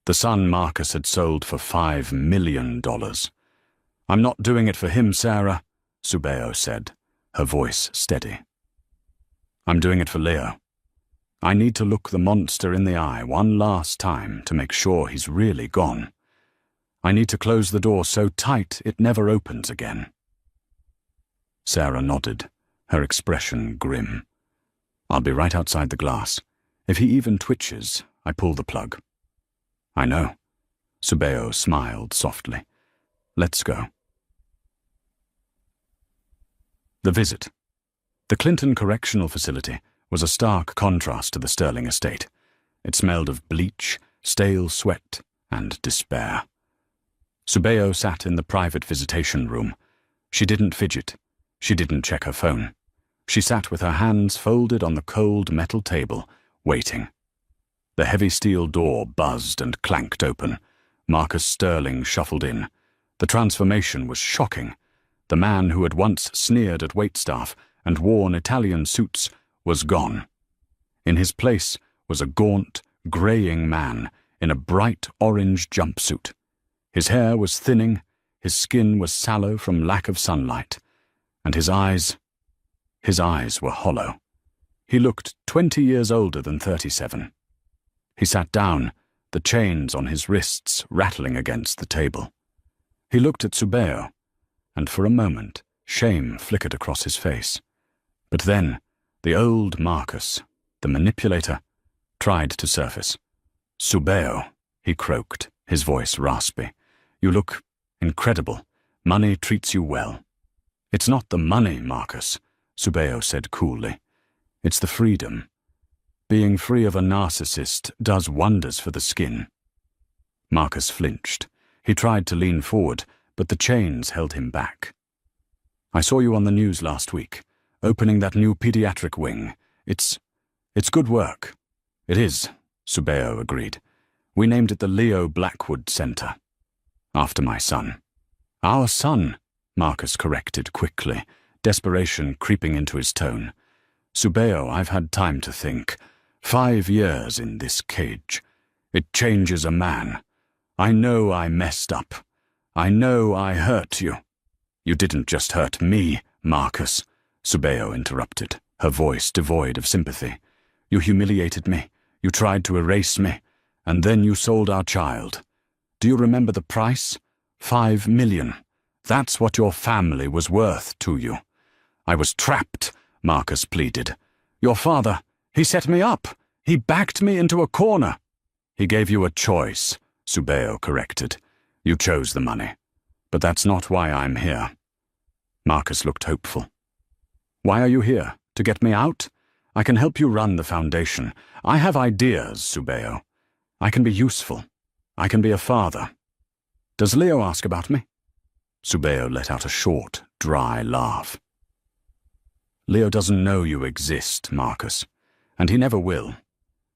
The son Marcus had sold for $5 million. I'm not doing it for him, Sarah, Subeo said. her voice steady. I'm doing it for Leo. I need to look the monster in the eye one last time to make sure he's really gone. I need to close the door so tight it never opens again. Sarah nodded, her expression grim. I'll be right outside the glass. If he even twitches, I pull the plug. I know. Subeo smiled softly. Let's go. The visit. The Clinton Correctional Facility was a stark contrast to the Sterling estate. It smelled of bleach, stale sweat, and despair. Subeo sat in the private visitation room. She didn't fidget. She didn't check her phone. She sat with her hands folded on the cold metal table, waiting. The heavy steel door buzzed and clanked open. Marcus Sterling shuffled in. The transformation was shocking. The man who had once sneered at waitstaff and worn Italian suits was gone. In his place was a gaunt, greying man in a bright orange jumpsuit. His hair was thinning, his skin was sallow from lack of sunlight, and his eyes were hollow. He looked 20 years older than 37. He sat down, the chains on his wrists rattling against the table. He looked at Subeo, and for a moment shame flickered across his face. But then the old Marcus, the manipulator, tried to surface. Subeo, he croaked, his voice raspy. You look incredible. Money treats you well. It's not the money, Marcus, Subeo said coolly. It's the freedom. Being free of a narcissist does wonders for the skin. Marcus flinched. He tried to lean forward, but the chains held him back. I saw you on the news last week, opening that new pediatric wing. It's good work. It is, Subeo agreed. We named it the Leo Blackwood Center, after my son. Our son, Marcus corrected quickly, desperation creeping into his tone. Subeo, I've had time to think. 5 years in this cage. It changes a man. I know I messed up. I know I hurt you. You didn't just hurt me, Marcus, Subeo interrupted, her voice devoid of sympathy. You humiliated me. You tried to erase me. And then you sold our child. Do you remember the price? 5 million. That's what your family was worth to you. I was trapped, Marcus pleaded. Your father, he set me up. He backed me into a corner. He gave you a choice, Subeo corrected. You chose the money. But that's not why I'm here. Marcus looked hopeful. Why are you here? To get me out? I can help you run the foundation. I have ideas, Subeo. I can be useful. I can be a father. Does Leo ask about me? Subeo let out a short, dry laugh. Leo doesn't know you exist, Marcus, and he never will.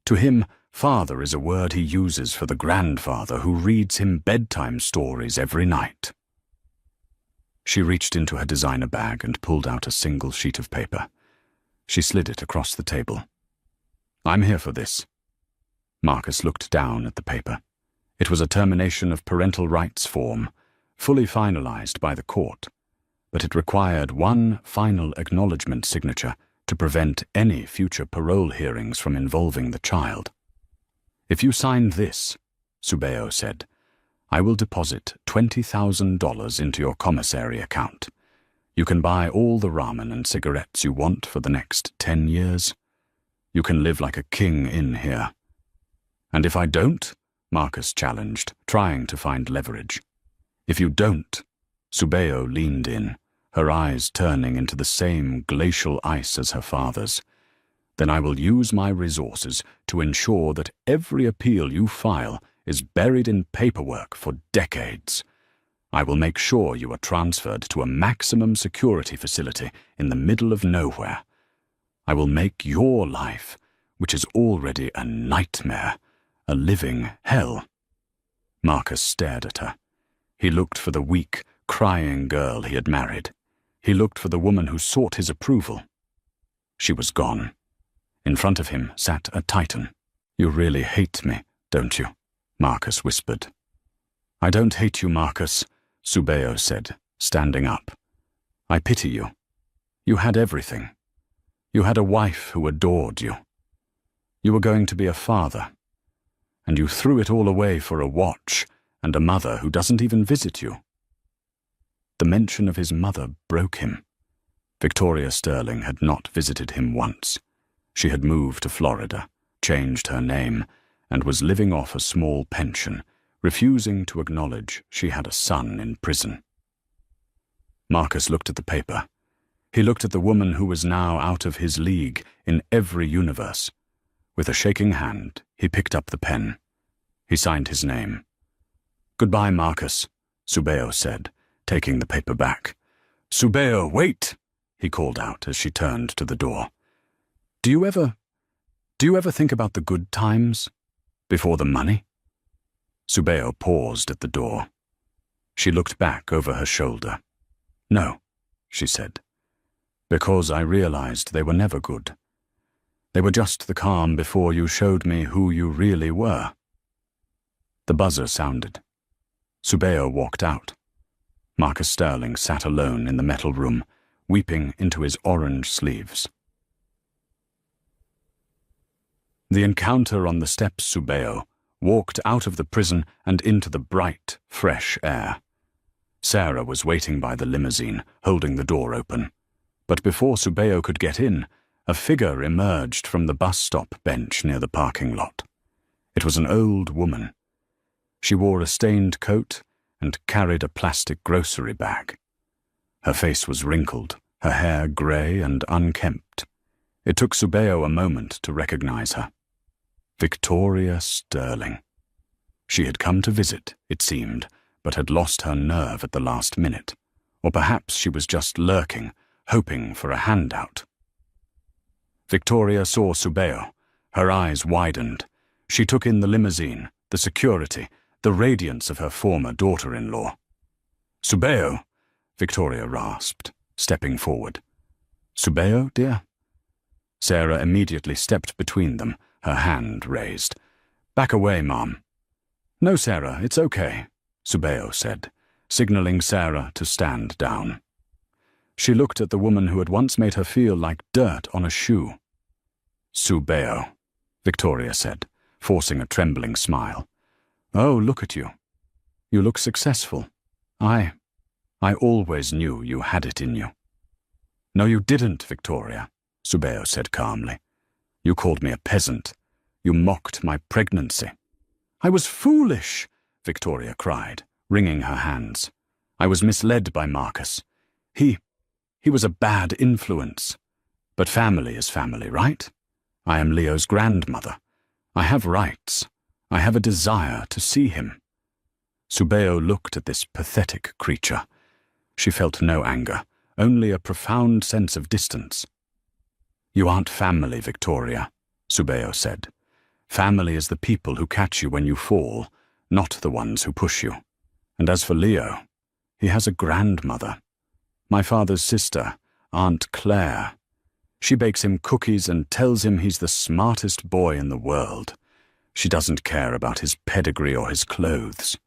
To him, father is a word he uses for the grandfather who reads him bedtime stories every night. She reached into her designer bag and pulled out a single sheet of paper. She slid it across the table. I'm here for this. Marcus looked down at the paper. It was a termination of parental rights form, fully finalized by the court, but it required one final acknowledgement signature to prevent any future parole hearings from involving the child. If you sign this, Subeo said, I will deposit $20,000 into your commissary account. You can buy all the ramen and cigarettes you want for the next 10 years. You can live like a king in here. And if I don't, Marcus challenged, trying to find leverage. If you don't, Subeo leaned in, her eyes turning into the same glacial ice as her father's, then I will use my resources to ensure that every appeal you file is buried in paperwork for decades. I will make sure you are transferred to a maximum security facility in the middle of nowhere. I will make your life, which is already a nightmare, a living hell. Marcus stared at her. He looked for the weak, crying girl he had married. He looked for the woman who sought his approval. She was gone. In front of him sat a titan. You really hate me, don't you? Marcus whispered. I don't hate you, Marcus, Subeo said, standing up. I pity you. You had everything. You had a wife who adored you. You were going to be a father, and you threw it all away for a watch and a mother who doesn't even visit you. The mention of his mother broke him. Victoria Sterling had not visited him once. She had moved to Florida, changed her name, and was living off a small pension, refusing to acknowledge she had a son in prison. Marcus looked at the paper. He looked at the woman who was now out of his league in every universe. With a shaking hand, he picked up the pen. He signed his name. "Goodbye, Marcus," Subeo said, taking the paper back. "Subeo, wait!" he called out as she turned to the door. Do you ever think about the good times before the money?" Subeo paused at the door. She looked back over her shoulder. "No," she said, "because I realized they were never good. They were just the calm before you showed me who you really were." The buzzer sounded. Subeo walked out. Marcus Sterling sat alone in the metal room, weeping into his orange sleeves. The encounter on the steps Subeo walked out of the prison and into the bright, fresh air. Sarah was waiting by the limousine, holding the door open. But before Subeo could get in, a figure emerged from the bus stop bench near the parking lot. It was an old woman. She wore a stained coat and carried a plastic grocery bag. Her face was wrinkled, her hair grey and unkempt. It took Subeo a moment to recognize her. Victoria Sterling. She had come to visit, it seemed, but had lost her nerve at the last minute. Or perhaps she was just lurking, hoping for a handout. Victoria saw Subeo. Her eyes widened. She took in the limousine, the security, the radiance of her former daughter-in-law. "Subeo," Victoria rasped, stepping forward. "Subeo, dear?" Sarah immediately stepped between them, her hand raised. "Back away, Mom." "No, Sarah, it's okay," Subeo said, signaling Sarah to stand down. She looked at the woman who had once made her feel like dirt on a shoe. "Subeo," Victoria said, forcing a trembling smile. "Oh, look at you. You look successful. I always knew you had it in you." "No, you didn't, Victoria," Subeo said calmly. "You called me a peasant. You mocked my pregnancy." "I was foolish," Victoria cried, wringing her hands. "I was misled by Marcus. He was a bad influence. But family is family, right? I am Leo's grandmother. I have rights. I have a desire to see him." Subeo looked at this pathetic creature. She felt no anger, only a profound sense of distance. "You aren't family, Victoria," Subeo said. "Family is the people who catch you when you fall, not the ones who push you. And as for Leo, he has a grandmother. My father's sister, Aunt Claire. She bakes him cookies and tells him he's the smartest boy in the world. She doesn't care about his pedigree or his clothes."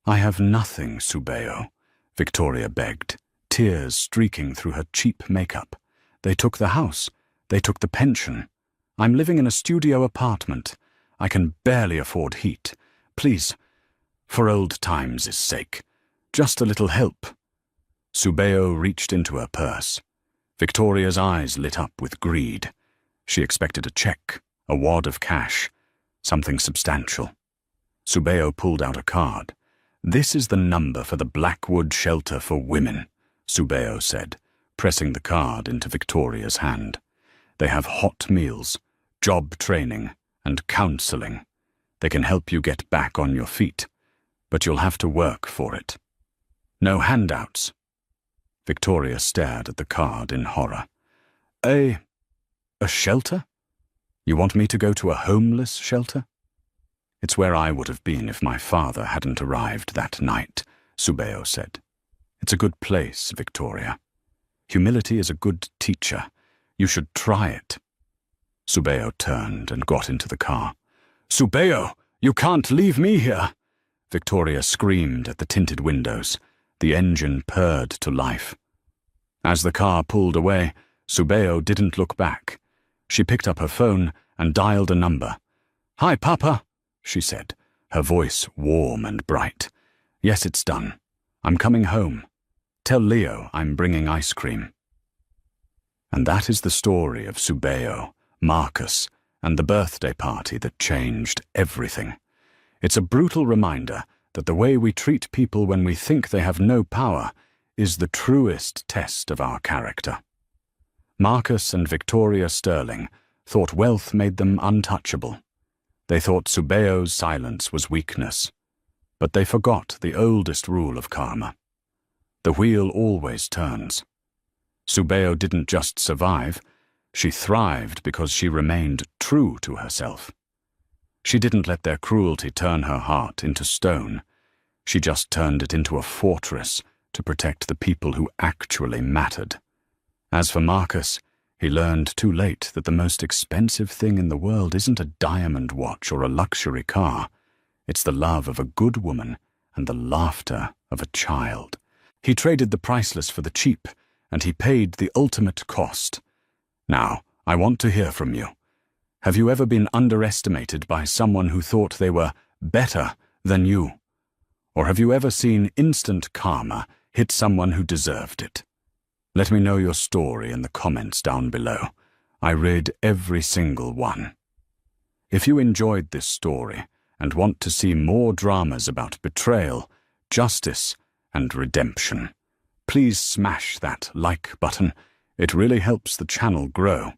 "I have nothing, Subeo," Victoria begged, tears streaking through her cheap makeup. "They took the house. They took the pension. I'm living in a studio apartment. I can barely afford heat. Please, for old times' sake, just a little help." Subeo reached into her purse. Victoria's eyes lit up with greed. She expected a check, a wad of cash, something substantial. Subeo pulled out a card. "This is the number for the Blackwood Shelter for Women," Subeo said, pressing the card into Victoria's hand. "They have hot meals, job training, and counseling. They can help you get back on your feet, but you'll have to work for it. No handouts." Victoria stared at the card in horror. A shelter? You want me to go to a homeless shelter?" "It's where I would have been if my father hadn't arrived that night," Subeo said. "It's a good place, Victoria. Humility is a good teacher. You should try it." Subeo turned and got into the car. "Subeo, you can't leave me here!" Victoria screamed at the tinted windows. The engine purred to life. As the car pulled away, Subeo didn't look back. She picked up her phone and dialed a number. "Hi, Papa," she said, her voice warm and bright. "Yes, it's done. I'm coming home. Tell Leo I'm bringing ice cream." And that is the story of Subeo, Marcus, and the birthday party that changed everything. It's a brutal reminder that the way we treat people when we think they have no power is the truest test of our character. Marcus and Victoria Sterling thought wealth made them untouchable. They thought Subeo's silence was weakness. But they forgot the oldest rule of karma. The wheel always turns. Subeo didn't just survive, she thrived because she remained true to herself. She didn't let their cruelty turn her heart into stone. She just turned it into a fortress to protect the people who actually mattered. As for Marcus, he learned too late that the most expensive thing in the world isn't a diamond watch or a luxury car. It's the love of a good woman and the laughter of a child. He traded the priceless for the cheap, and he paid the ultimate cost. Now, I want to hear from you. Have you ever been underestimated by someone who thought they were better than you? Or have you ever seen instant karma hit someone who deserved it? Let me know your story in the comments down below. I read every single one. If you enjoyed this story and want to see more dramas about betrayal, justice, and redemption, please smash that like button. It really helps the channel grow.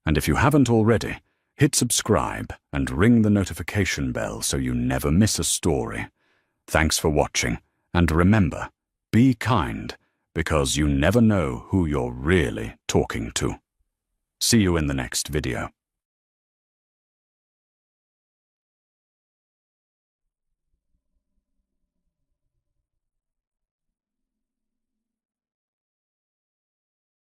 And if you haven't already, hit subscribe and ring the notification bell so you never miss a story. Thanks for watching, and remember, be kind, because you never know who you're really talking to. See you in the next video.